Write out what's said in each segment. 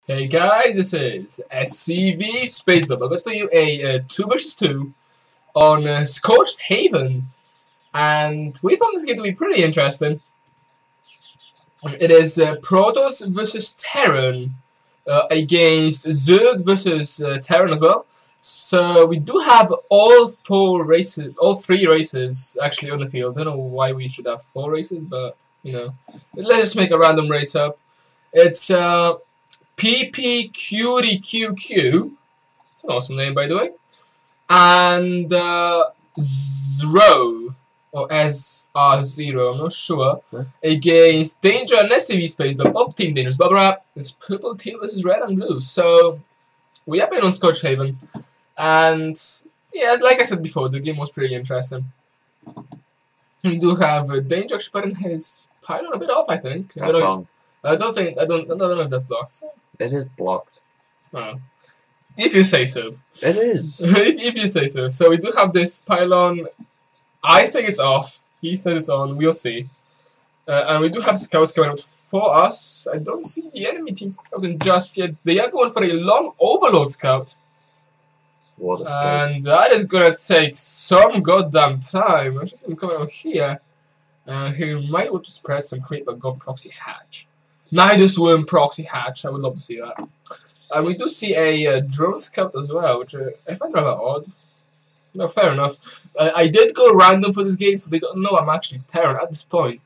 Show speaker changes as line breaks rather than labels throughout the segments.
Hey guys, this is SCV Space Bubble. I've got for you a 2 vs 2 on Scorched Haven, and we found this game to be pretty interesting. It is Protoss versus Terran against Zerg versus Terran as well. So we do have all three races actually on the field. I don't know why we should have 4 races, but you know, let's just make a random race up. It's PPQDQQ, it's an awesome name by the way, and Zro, or SR0, I'm not sure, against Danger and SCV Space, but of Team Danger's bubblewrap. It's purple team versus red and blue, so we have been on Scorched Haven, and yeah, like I said before, the game was pretty interesting. We do have Danger actually putting his pylon a bit off, I think.
That's wrong.
I don't know if that's blocked.
It is blocked.
Oh. If you say so.
It is.
if you say so. So we do have this pylon. I think it's off. He said it's on. We'll see. And we do have scouts coming out for us. I don't see the enemy team scouting just yet. They are going for a long overload scout.
What a scout.
And that is gonna take some goddamn time. I'm just gonna come out here. He might want to spread some creep but go proxy hatch. Nidus Worm proxy hatch. I would love to see that. And we do see a drone scout as well, which I find rather odd. No, fair enough. I did go random for this game, so they don't know I'm actually Terran at this point.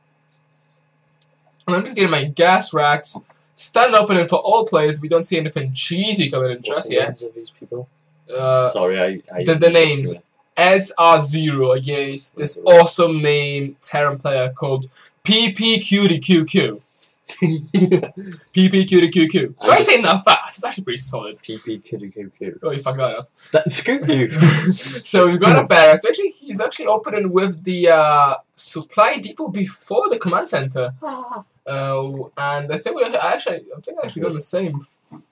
And I'm just getting my gas racks, stand opening for all players. We don't see anything cheesy coming in just yet.
What's the names of these people?
Sorry,
I
the names. SR0 against this awesome name Terran player called PPQDQQ. PPQDQQ. So I say that fast. It's actually pretty solid.
PPQDQQ.
Oh, you fucked that up.
That's good.
So we've got a barracks. So actually, he's actually opening with the supply depot before the command center. And I think I actually done the same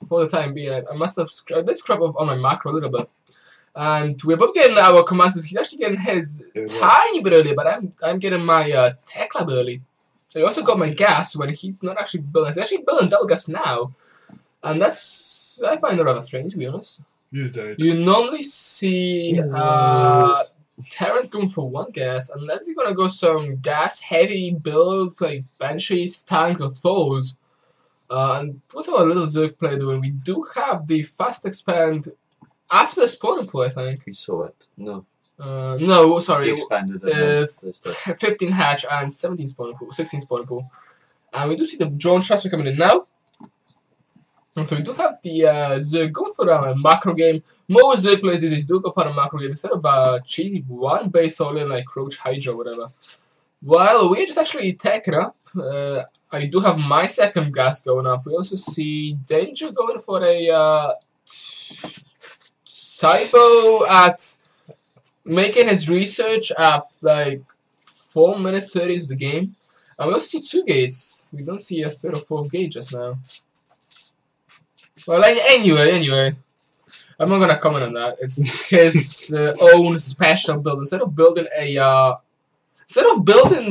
for the time being. I must have I did scrub up on my macro a little bit. And we're both getting our command center. He's actually getting his tiny bit early, but I'm getting my tech lab early. I also got my gas when he's not actually building. He's actually building double gas now, and that's I find it rather strange, to be honest.
You did.
You normally see Terrans going for 1 gas, unless you're gonna go some gas heavy build like Banshees, tanks, or Thors. And what's our little Zerg player doing? We do have the fast expand after the spawning pool, I think.
We saw it. No.
No, sorry.
He expanded it.
15 hatch and 17 spawning pool, 16 spawning pool. And we do see the drone shots coming in now. And so we do have the Zerg go for a macro game. Most Zerg players these days do go for a macro game instead of a cheesy 1 base all in like Roach Hydra or whatever. While we're just actually taking up, I do have my second gas going up. We also see Danger going for a Cybo at making his research at like 4 minutes 30 into the game. And we also see 2 gates. We don't see a 3rd or 4th gate just now. Well, anyway, I'm not gonna comment on that. It's his own special build. Instead of building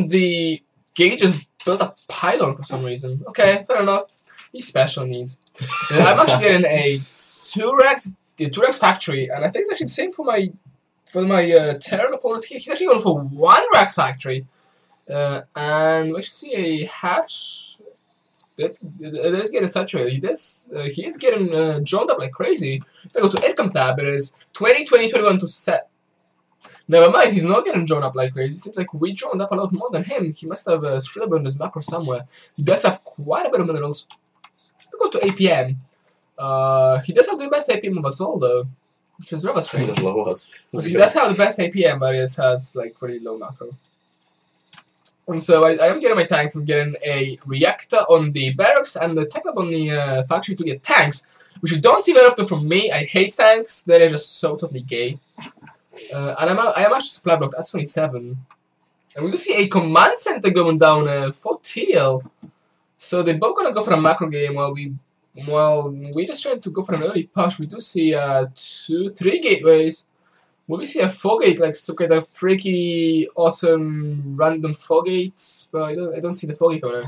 the gate, just build a pylon for some reason. Okay, fair enough. He's special needs. I'm actually getting a 2-Rex factory, and I think it's actually the same for my Terran opponent here. He's actually going for 1 Rex factory, and we actually see a hatch. It is getting saturated. He is getting droned up like crazy. If I go to income tab, it is 20, 20, 21 to set. Never mind, he's not getting drawn up like crazy. It seems like we droned up a lot more than him. He must have scribbled in his macro somewhere. He does have quite a bit of minerals. If we go to APM, he does have the best APM of us all though, which is rather strange.
The lowest.
He does have the best APM, but he has like pretty low macro. And so I am getting my tanks. I'm getting a reactor on the barracks and the tech lab on the factory to get tanks, which you don't see very often from me. I hate tanks. They're just so totally gay. And I am actually supply blocked at 27. And we do see a command center going down for TL. So they're both gonna go for a macro game while we're just trying to go for an early push. We do see 2, 3 gateways. Will we see a 4-gate, like some kind of freaky, awesome, random 4-gates? But I don't see the 4-gate coming out.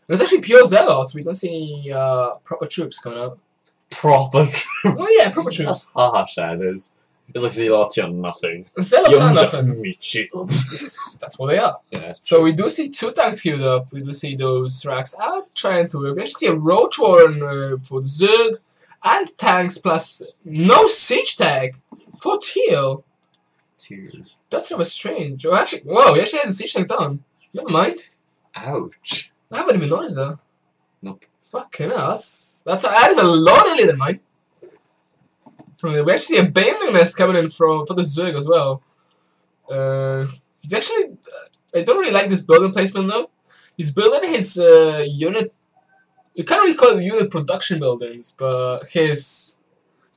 There's actually pure zealots. We don't see any proper troops coming out.
proper.
Well, yeah, proper troops.
That's harsh, that is. It's like Zealots are nothing.
Zealots
You're
are
just
nothing.
meat shields.
That's what they are.
Yeah.
So we do see 2 tanks queued up. We do see those racks are trying to work. We actually see a Roach Warren for the Zerg. And tanks plus no siege tag for Teal. That's kind of strange. Oh, actually, whoa, he actually has a siege tag done. Never mind.
Ouch.
I haven't even noticed that.
Nope.
Fucking hell, that is a lot earlier than mine. We actually see a Baneling nest coming in for the Zerg as well. He's actually... I don't really like this building placement though. He's building his unit... You can't really call it unit production buildings, but his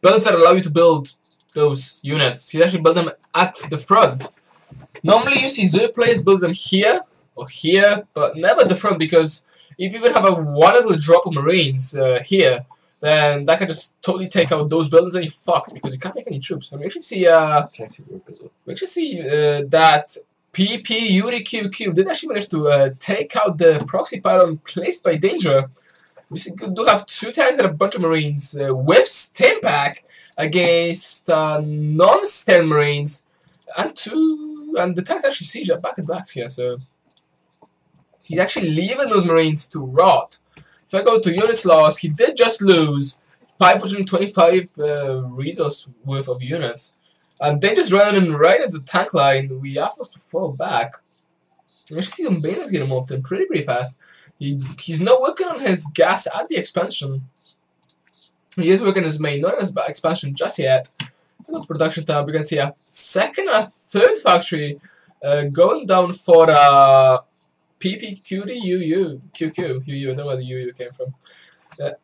buildings that allow you to build those units. He's actually built them at the front. Normally you see Zerg players build them here or here, but never at the front, because if you would have a one little drop of Marines here, then that can just totally take out those buildings and you're fucked, because you can't make any troops. And we actually see that PP UDQQ did actually manage to take out the proxy pylon placed by Danger. We do have 2 tanks and a bunch of Marines with stim pack against non-stim Marines, and the tanks actually siege up back and back here. So he's actually leaving those Marines to rot. If I go to units lost, he did just lose 525 resource worth of units, and they just ran him right at the tank line. We asked us to fall back. We actually see the Baners getting moved in pretty fast. He's not working on his gas at the expansion. He is working on his main, not on his expansion just yet. If we go to production tab, we can see a 2nd and a 3rd factory going down for PPQD QQ. I don't know where the UU came from.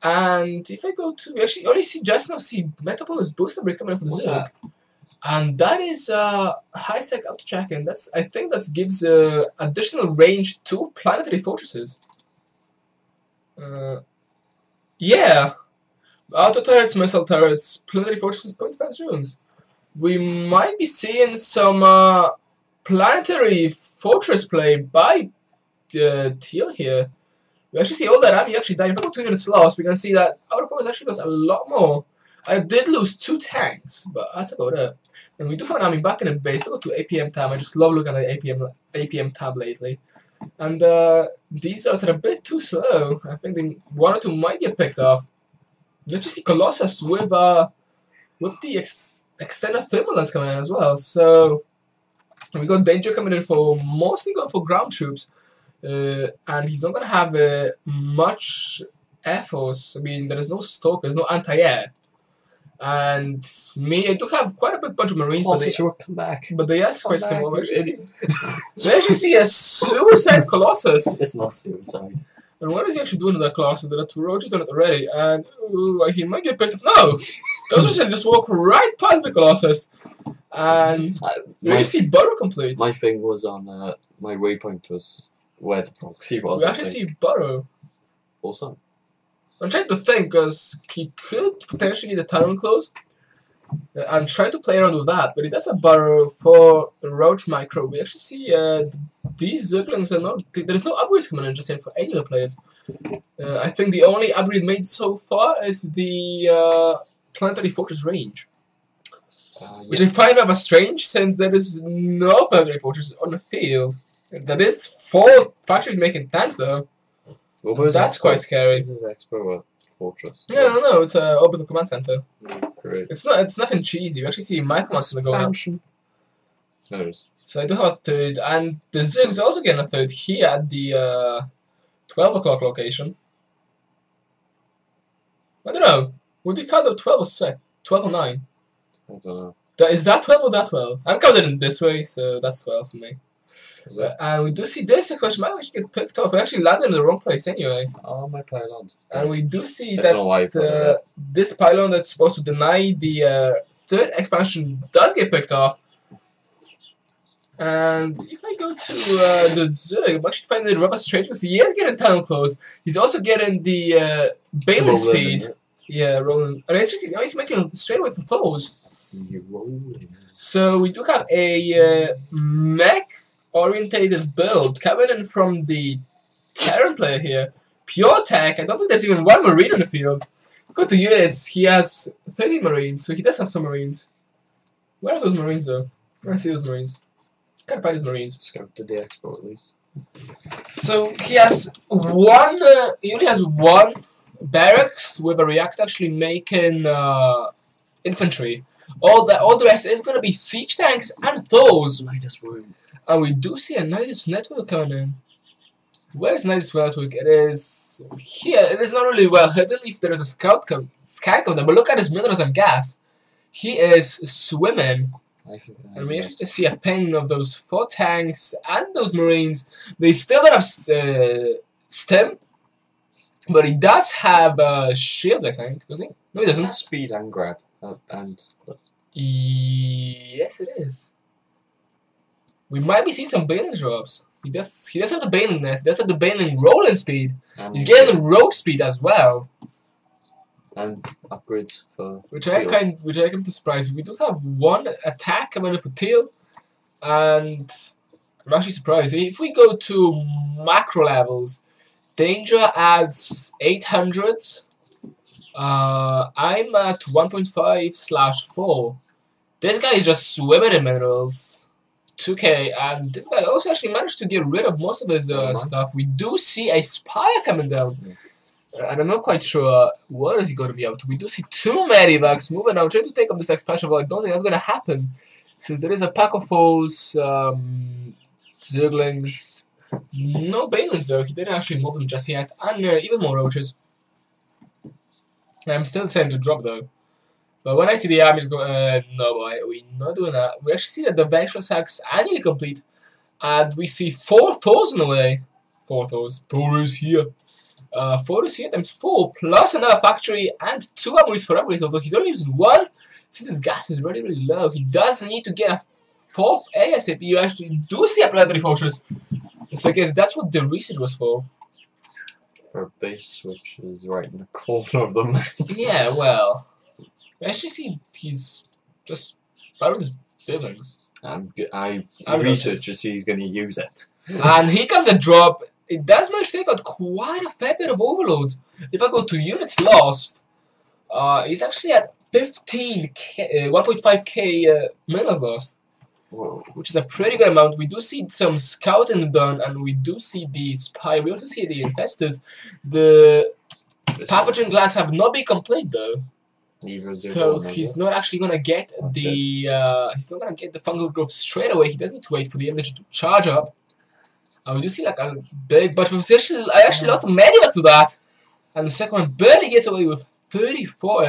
And if I go to, we actually only just now see Metabolic Booster Break coming in for the Zerg. And that is high sec up to check-in. I think that gives additional range to planetary fortresses. Yeah. Auto turrets, missile turrets, planetary fortresses, point defense rooms. We might be seeing some planetary fortress play by Teal here. We actually see all that army actually died. If we go 2 units lost, we can see that our opponent actually does a lot more. I did lose 2 tanks, but that's about it. And we do have an army back in the base. We go to APM tab. I just love looking at the APM tab lately. And these are a bit too slow. I think 1 or 2 might get picked off. Let's just see Colossus with the extended thermal lens coming in as well. So we got Danger coming in for mostly going for ground troops, and he's not gonna have much air force. I mean, there is no stoke, there's no anti-air. And I do have quite a big bunch of Marines,
Colossus will come back.
But they ask quite some more. We actually see a suicide Colossus.
It's not suicide.
And what is he actually doing to that Colossus? There are 2 roaches on it already, and he might get picked up. No! Those just walk right past the Colossus. And we actually see Burrow complete.
My thing was on, my waypoint was where the proxy was.
We actually see Burrow.
Awesome.
I'm trying to think, because he could potentially need a tunnel close and try to play around with that, but he does have Burrow for the Roach Micro. We actually see these Zerglings are not... There's no upgrades coming in just yet for any of the players. I think the only upgrade made so far is the Planetary Fortress range. Which I find rather strange, since there is no Planetary Fortress on the field. There is 4 factories making tanks though. That's quite scary.
This is Expo Fortress.
No, it's an orbital command center.
Great.
It's nothing cheesy. We actually see my commands going up. So I do have a 3rd, and the Zerg's also getting a 3rd here at the 12 o'clock location. I don't know. Would you count the 12 or 6? 12 or 9?
I don't know.
Is that 12 or that 12? I'm counting it this way, so that's 12 for me. And we do see this question might actually get picked off. We actually landed in the wrong place anyway.
Oh, my pylons.
And we do see that this pylon that's supposed to deny the 3rd expansion does get picked off. And if I go to the Zerg, I'm actually finding it rather strange because he is getting tunnel close. He's also getting the Bailey speed. Yeah, rolling. And he's making straight away for foes. So we do have a mech-orientated build coming in from the Terran player here. Pure tech. I don't think there's even 1 Marine in the field. Go to units. He has 30 Marines, so he does have some Marines. Where are those Marines though? I see those Marines. Can't find his Marines.
Scout to the expo at least.
So he has one. He only has one barracks with a reactor actually making infantry. All the rest is gonna be siege tanks and those.
Nidus room.
And we do see a Nidus network coming in. Where's Nidus network? It is here. It is not really well hidden if there is a scout come there. But look at his minerals and gas. He is swimming. And we actually just see a ping of those 4 tanks and those Marines. They still don't have stim, but he does have shields, I think. Does he? No, he doesn't.
Speed and grab.
Yes, it is. We might be seeing some bailing drops. He does have the bailing nest. He does have the bailing rolling speed. He's getting the road speed as well.
And upgrades for
which I come to surprise. We do have one attack coming in for Teal, and I'm actually surprised. If we go to macro levels, danger adds 800. I'm at 1.5/4. This guy is just swimming in minerals. 2k, and this guy also actually managed to get rid of most of his stuff. We do see a Spire coming down. And I'm not quite sure what is he going to be up to. We do see 2 Medivacs moving down, trying to take up this expansion, but I don't think that's going to happen. Since there is a pack of foes, Zerglings, no Banelings though. He didn't actually move them just yet, and even more Roaches. I'm still saying to drop though. But when I see the armies go, no boy, we're not doing that. We actually see that the Vengeful Sack's annually complete, and we see 4 Thors in the way. 4 Thors. Thor is here. 4 is here times 4, plus another factory and 2 armories for upgrades, although he's only using 1 since his gas is really low. He does need to get a 4th ASAP. You actually do see a planetary fortress. So I guess that's what the research was for.
For a base which is right in the corner of the map.
Yeah, well. I actually see he's just borrowed his siblings.
I research to see he's going to use it.
And here comes a drop. It does manage to take out quite a fair bit of overloads. If I go to units lost, he's actually at 1.5k minerals lost.
Whoa.
Which is a pretty good amount. We do see some scouting done, and we do see the spy. We also see the infestors. The pathogen glands have not been complete though. So he's not actually gonna get the fungal growth straight away. He does need to wait for the energy to charge up. And we do see like a big bunch of I actually lost a medivac to that. And the second one barely gets away with 34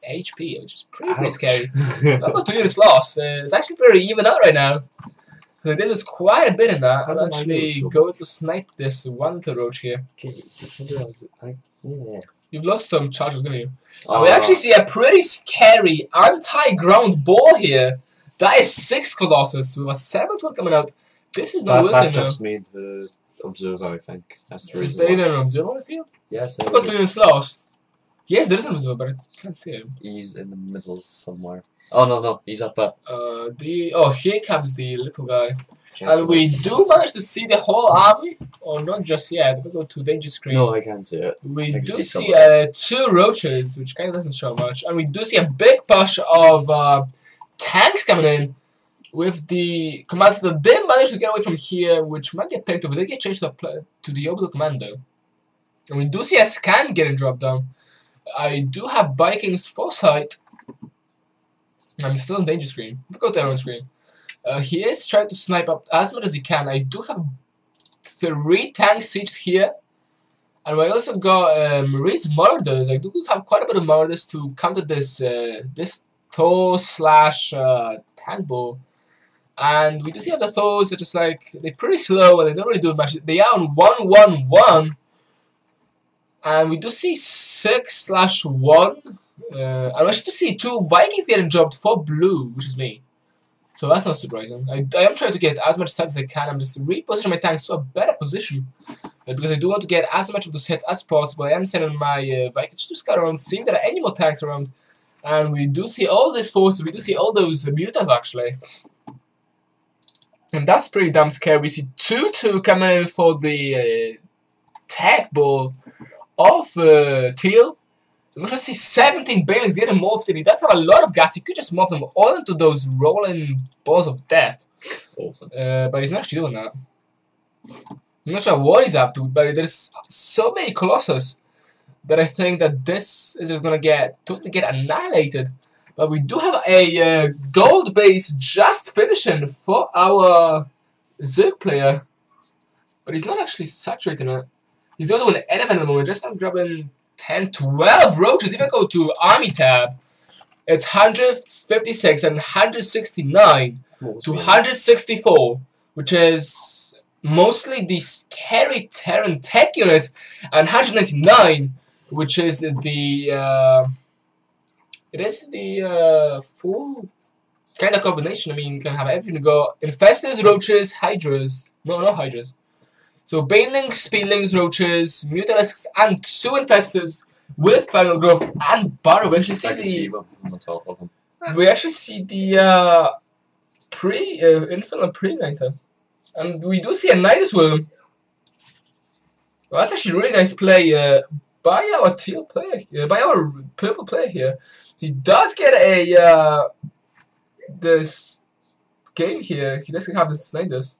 HP, which is pretty scary. I've got 2 units lost. It's actually pretty even out right now. They did lose quite a bit in that. I'm actually going to snipe this one little roach here. You've lost some charges, didn't you? And we actually see a pretty scary anti-ground ball here. That is 6 Colossus with a 7th one coming out. This is not working.
That just made the observer, I think. That's the reason.
Is there an observer on field?
Yes.
I've got 2 units lost. Yes, there is an observer, but I can't see him.
He's in the middle somewhere. Oh no, he's up.
Here comes the little guy. And we do manage to see the whole army, or not just yet. If we go to danger screen.
No, I can't see it.
We do see 2 roaches, which kind of doesn't show much. And we do see a big push of tanks coming in with the commands that did manage to get away from here, which might get picked up. They get changed to the orbital commando. And we do see a scan getting dropped down. I do have Vikings foresight. I'm still on danger screen. Let's go to everyone's screen. He is trying to snipe up as much as he can. I do have 3 tanks sieged here. And I also got Marines Marauders. I do have quite a bit of Marauders to counter this this Thor slash tank ball. And we do see how the Thors are just like, they're pretty slow and they don't really do much. They are on 1-1-1. And we do see 6/1. And I should see 2 Vikings getting dropped for blue, which is me. So that's not surprising. I am trying to get as much sight as I can. I'm just repositioning my tanks to a better position. Because I do want to get as much of those hits as possible. I am sending my Vikings to scout around, seeing that there are any more tanks around. And we do see all this force. We do see all those mutas actually. And that's pretty damn scary. We see 2-2 coming in for the tech ball of Teal. I'm gonna see 17 Banelings getting morphed in. He does have a lot of gas. He could just morph them all into those rolling balls of death.
Awesome.
But he's not actually doing that. I'm not sure what he's up to, but there's so many Colossus that I think that this is just gonna totally get annihilated. But we do have a gold base just finishing for our Zerg player. But he's not actually saturating it. He's not doing anything at the moment, just grabbing 10, 12 roaches. If I go to Army tab, it's 156 and 169 to 164, which is mostly the scary Terran tech units, and 199, which is the full kind of combination. I mean, you can have everything to go. Infestors, roaches, hydras. No, not hydras. So banelings, speedlings, roaches, mutalisks, and 2 infestors with final growth and burrow. We actually see we actually see the infant and pre-nighter. And we do see a Nidus Worm. Well, that's actually a really nice play by our teal player, by our purple player here. He does get a this game here. He doesn't have this Nidus.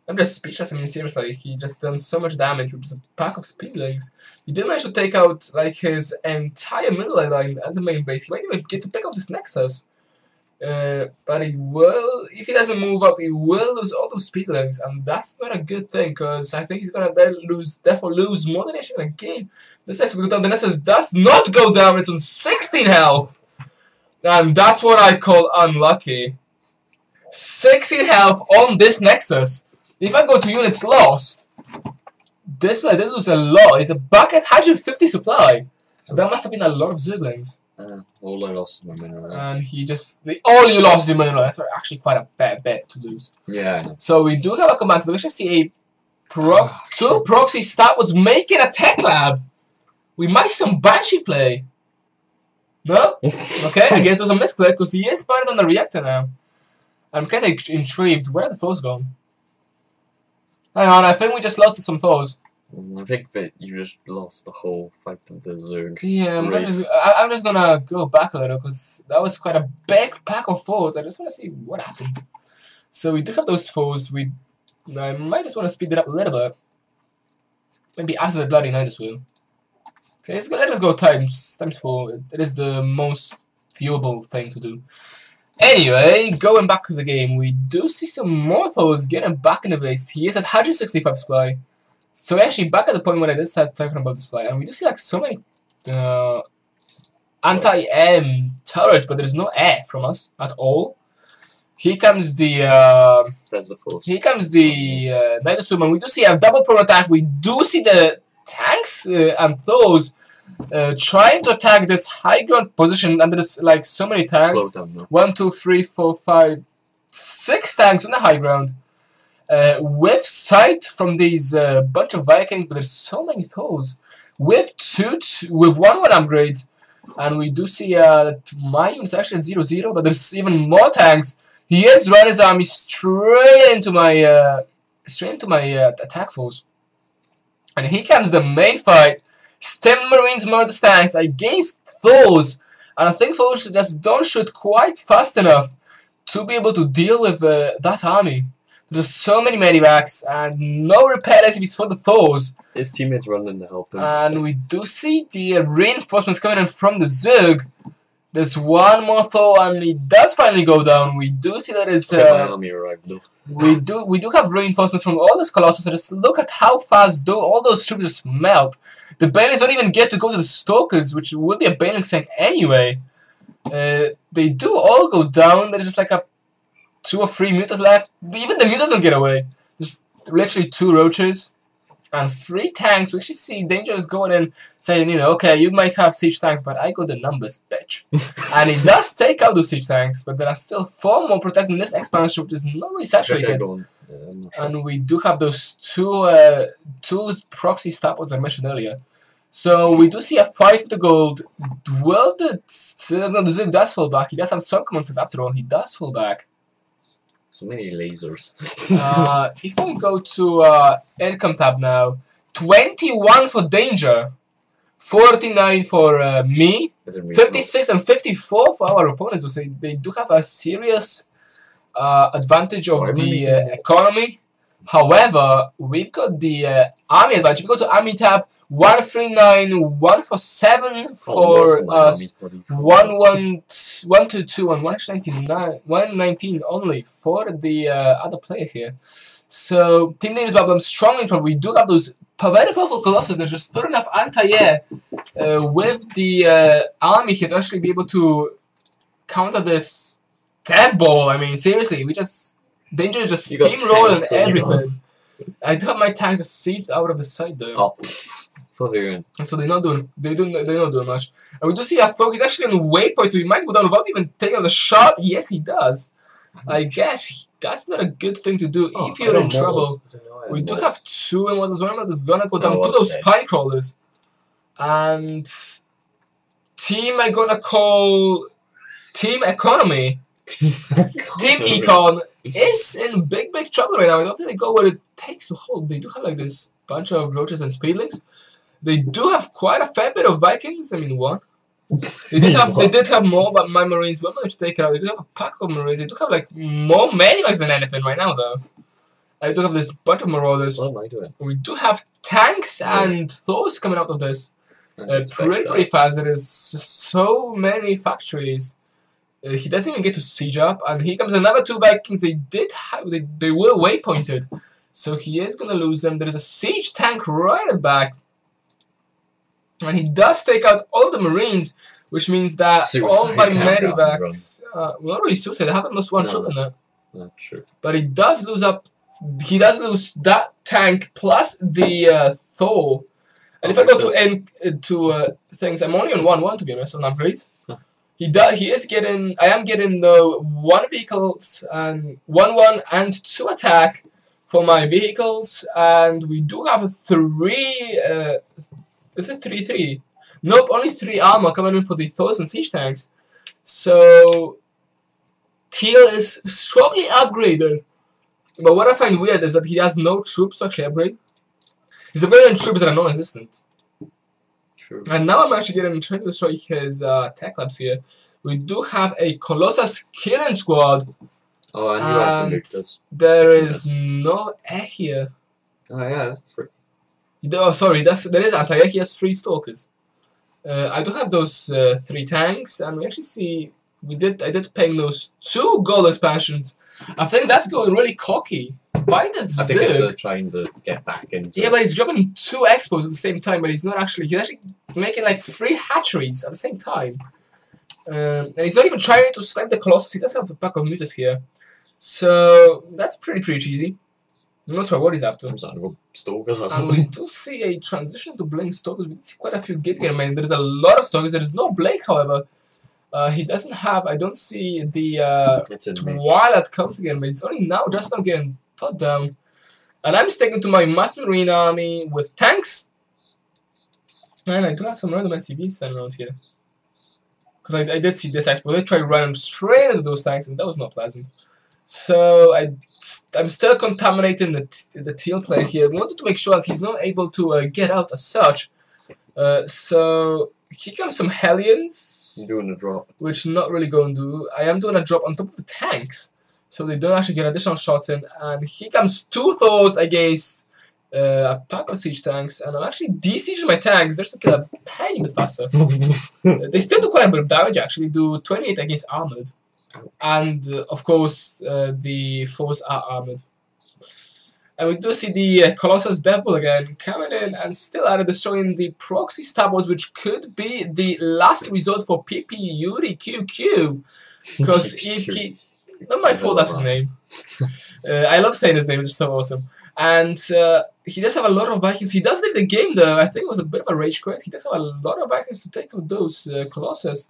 I'm just speechless. I mean, seriously, he just done so much damage with just a pack of speedlings. He did manage to take out like his entire middle line at the main base. He might even get to pick up this Nexus. But he will, if he doesn't move up, he will lose all those speedlings, and that's not a good thing, because I think he's gonna then definitely lose more than actually in the game. This Nexus goes down. The Nexus does not go down. It's on 16 health, and that's what I call unlucky. 16 health on this Nexus. If I go to units lost, this player did lose a lot. It's a bucket 150 supply, so that must have been a lot of Zerglings.
All I lost my mineral.
And he just... all you lost your mineral. That's actually quite a fair bet to lose.
Yeah, I know.
So we do have a command. So we actually see a two proxy starboards making a tech lab. We might see some Banshee play. No? Okay, I guess there's a misclick because he is better than the reactor now. I'm kind of intrigued. Where are the Thors gone? Hang on, I think we just lost some Thors.
I think that you just lost the whole fight of the Zerg.
Yeah, I'm just gonna go back a little because that was quite a big pack of foes. I just want to see what happened. So we do have those foes. I might just want to speed it up a little bit. Maybe after the bloody Nidus Wheel. Okay, let's just go times 4. It is the most viewable thing to do. Anyway, going back to the game, we do see some more foes getting back in the base. He is at 165 supply. So we're actually back at the point when I did start talking about this play, and we do see like so many anti-air turrets, but there's no air from us at all. Here comes the Nidus Worm, and we do see a double prone attack. We do see the tanks and Thors trying to attack this high ground position, and there's like so many tanks. 1, 2, 3, 4, 5, 6 tanks on the high ground. With sight from these bunch of Vikings, but there's so many Thors. With 1 upgrades, and we do see my unit's actually 0-0, but there's even more tanks. He is running his army straight into my attack force, and here comes the main fight. Stem Marines murder tanks against Thors, and I think Thors just don't shoot quite fast enough to be able to deal with that army. There's so many medivacs and no repair recipes for the Thors.
His teammates running to help him.
And we do see the reinforcements coming in from the Zerg. There's one more Thor, and he does finally go down. We do see that his
my army arrived though.
we do have reinforcements from all those Colossus. So just look at how fast all those troops just melt. The Banelings don't even get to go to the Stalkers, which would be a Baneling tank anyway. They do all go down. There's just like a 2 or 3 mutas left. Even the mutas don't get away. Just literally 2 roaches and 3 tanks. We actually see Dangerous going in saying, you know, okay, you might have siege tanks, but I got the numbers, bitch. And he does take out those siege tanks, but there are still 4 more protecting this expansion, which is not really saturated. And we do have those 2 proxy starports I mentioned earlier. So we do see a 5 for the gold. Well, the Zerg does fall back. He does have some command sense after all. He does fall back.
So many lasers.
If I go to income tab now, 21 for danger. 49 for me,
I didn't read
56 and 54 for our opponents. So they do have a serious advantage of the economy. However, we've got the army advantage. We go to army tab, 139, 147 for us, 122 and 119 only for the other player here. So Team Davis Bubble, I'm strongly in trouble. We do have those very powerful Colossus. There's just not enough anti-air with the army here to actually be able to counter this death ball. I mean, seriously, we just danger is just steamroll and everything. I do have my tanks just seeped out of the side though.
Oh, and
so they're not doing much. And we do see Thor. He's actually on waypoint, so he might go down without even taking the shot. Yes, he does. I guess that's not a good thing to do if you're in trouble. We do have 2 immortals. One is gonna go down to those spine crawlers. And team I'm gonna call Team Economy. Team Econ is in big trouble right now. I don't think they go what it takes to hold. They do have like this bunch of roaches and speedlings. They do have quite a fair bit of Vikings. I mean, one. They did have more, but my Marines were managed to take it out. They do have a pack of Marines. They do have like more Maniacs than anything right now, though. I do have this bunch of Marauders.
What am I doing?
We do have tanks and Thors coming out of this pretty fast. There is so many factories. He doesn't even get to siege up, and here comes another 2 Vikings. They were waypointed, so he is gonna lose them. There is a siege tank right at the back. And he does take out all the Marines, which means that all my medivacs... well, not really suicide, they haven't lost one troop in there.
Not true.
But he does lose that tank plus the Thor. And if I go to things, I'm only on 1-1 to be honest on upgrades. I am getting the 1 vehicles and 1-1 and 2 attack for my vehicles, and we do have 3 is it 3-3? Nope, only 3 armor coming in for the Thors and siege tanks. So Teal is strongly upgraded. But what I find weird is that he has no troops to actually upgrade. His upgraded troops that are non-existent.
True.
And now I'm actually trying to show his tech labs here. We do have a Colossus killing squad.
Oh, and you have to make this.
There is no air here.
Oh yeah, that's free.
Oh, sorry, there is anti-air. He has 3 stalkers. I do have those 3 tanks, and we actually see I did paying those 2 gold expansions. I think that's going really cocky. By that Zerg.
I think he's trying to get back into.
Yeah, but he's dropping 2 expos at the same time, but he's actually making like 3 hatcheries at the same time. And he's not even trying to snipe the Colossus. He does have a pack of mutas here, so that's pretty cheesy. I'm not sure what he's up to.
I'm starting to go stalkers or
And
something.
we do see a transition to Blink stalkers. We see quite a few gates getting made. There's a lot of stalkers. There is no Blake, however. He doesn't have. I don't see the Twilight come to get made. It's only now just not getting put down. And I'm sticking to my Mass Marine army with tanks. And I do have some random SCVs standing around here. Because I did see this expo. They tried to run them straight into those tanks, and that was not pleasant. So I'm still contaminating the Teal player here. I wanted to make sure that he's not able to get out as such. So here comes some Hellions.
I'm doing a drop.
Which not really going to do. I am doing a drop on top of the tanks, so they don't actually get additional shots in. And here comes 2 Thors against a pack of siege tanks, and I'm actually de-sieging my tanks just to kill a tiny bit faster. They still do quite a bit of damage actually. Do 28 against armored. And of course, the foes are armored. And we do see the Colossus Devil again coming in and still at it, destroying the proxy starboards, which could be the last resort for PP Yuri QQ. Because if he. Not my fault, that's his name. I love saying his name, it's so awesome. And he does have a lot of Vikings. He does leave the game though. I think it was a bit of a rage quit. He does have a lot of Vikings to take out those Colossus.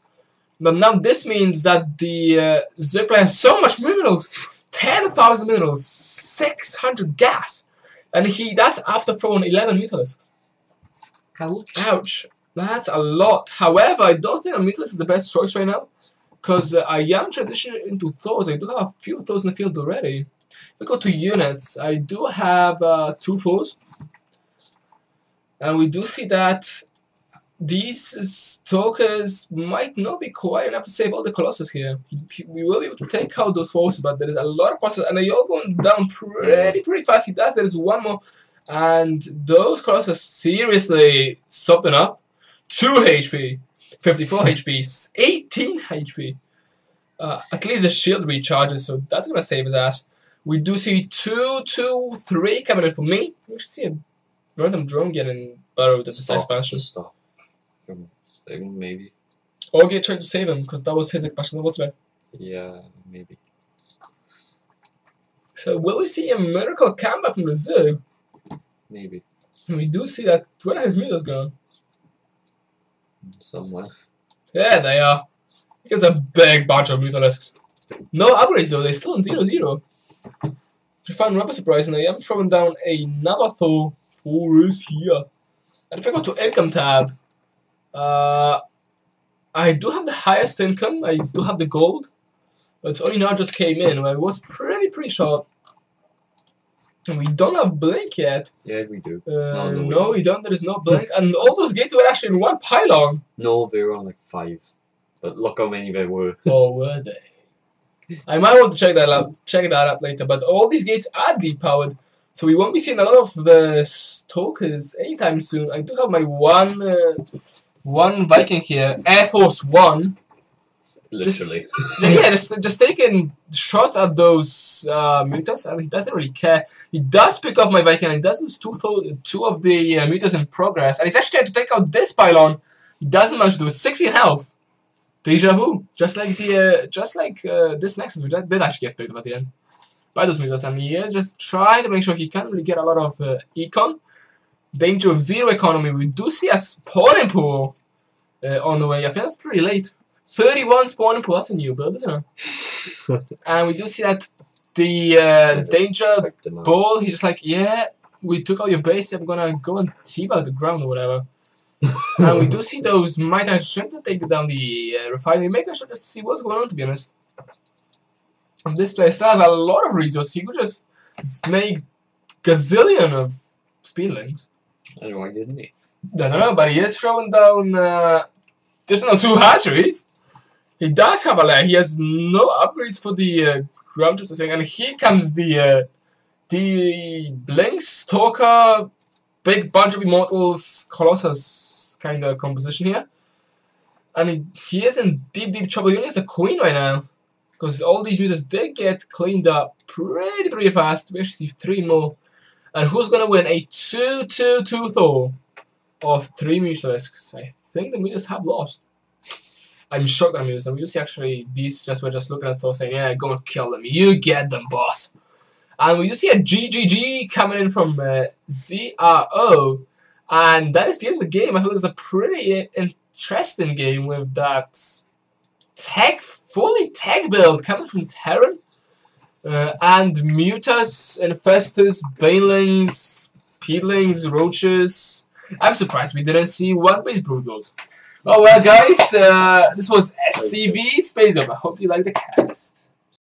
But now this means that the Zerg player has so much minerals, 10,000 minerals, 600 gas, and that's after throwing 11 Mutalisks. Ouch. That's a lot. However, I don't think a Mutalisk is the best choice right now, because I am transitioning into Thors. I do have a few Thors in the field already. If I go to units, I do have 2 Thors, and we do see that these stalkers might not be quite enough to save all the Colossus here. We will be able to take out those forces, but there is a lot of Colossus, and they're all going down pretty fast. He does. There is one more, and those Colossus seriously something up. 2 HP, 54 HP, 18 HP. At least the shield recharges, so that's gonna save his ass. We do see 2, 2, 3 coming in for me. We should see a random drone getting burrowed as a expansion.
Stop. Maybe.
Or get trying to save him, because that was his expansion, wasn't it?
Yeah, maybe.
So will we see a miracle comeback from the zoo?
Maybe.
And we do see that. Where are his mutas gone?
Somewhere.
Yeah, they are. Here's a big bunch of mutalisks. No upgrades though, they're still in 0-0. Which I found rather surprising. I am throwing down another Thor forest here. And if I go to income tab, I do have the highest income, I do have the gold, but it's only now just came in. I was pretty short. And we don't have blink yet.
Yeah, we do.
No, we don't. There is no blink. And all those gates were actually in one pylon.
No, they were on like 5. But look how many there were.
Oh, were they? I might want to check that out later. But all these gates are depowered, so we won't be seeing a lot of the stalkers anytime soon. I do have my one Viking here, Air Force One.
Literally.
Just taking shots at those mutas, and he doesn't really care. He does pick off my Viking, and he does lose two of the mutas in progress. And he's actually trying to take out this pylon. He doesn't manage to do it. 16 health. Deja vu. Just like this Nexus, which did actually get picked up at the end by those mutas. And he is just trying to make sure he can't really get a lot of econ. Danger of 0 economy. We do see a spawning pool on the way. I think that's pretty late. 31 spawning pool, that's a new build, isn't it? And we do see that the danger ball, he's just like, yeah, we took out your base, I'm gonna go and teabag the ground or whatever. And we do see those Might trying to take down the refinery, making sure just to see what's going on, to be honest. And this place has a lot of resources, you could just make gazillion of speedlings.
I don't know why didn't he?
No, but he is throwing down there's no 2 hatcheries. He does have a lair. He has no upgrades for the ground troops thing, and here comes the Blink Stalker, big bunch of immortals, Colossus kind of composition here, and he is in deep trouble. He only has a queen right now because all these mutants did get cleaned up pretty fast. We actually see 3 more, and who's gonna win? A 2-2-2 Thor of 3 mutalisks. I think the mutants have lost. I'm shocked that I'm using them. We see actually these were just looking at Thor saying, yeah, go and kill them. You get them, boss. And we do see a GGG coming in from ZRO. And that is the end of the game. I thought it was a pretty interesting game with that fully tech build coming from Terran. And Mutas, Infestors, Banelings, Peedlings, Roaches. I'm surprised we didn't see one-base Brutals. Oh well, guys, this was SCV Space Up. I hope you liked the cast.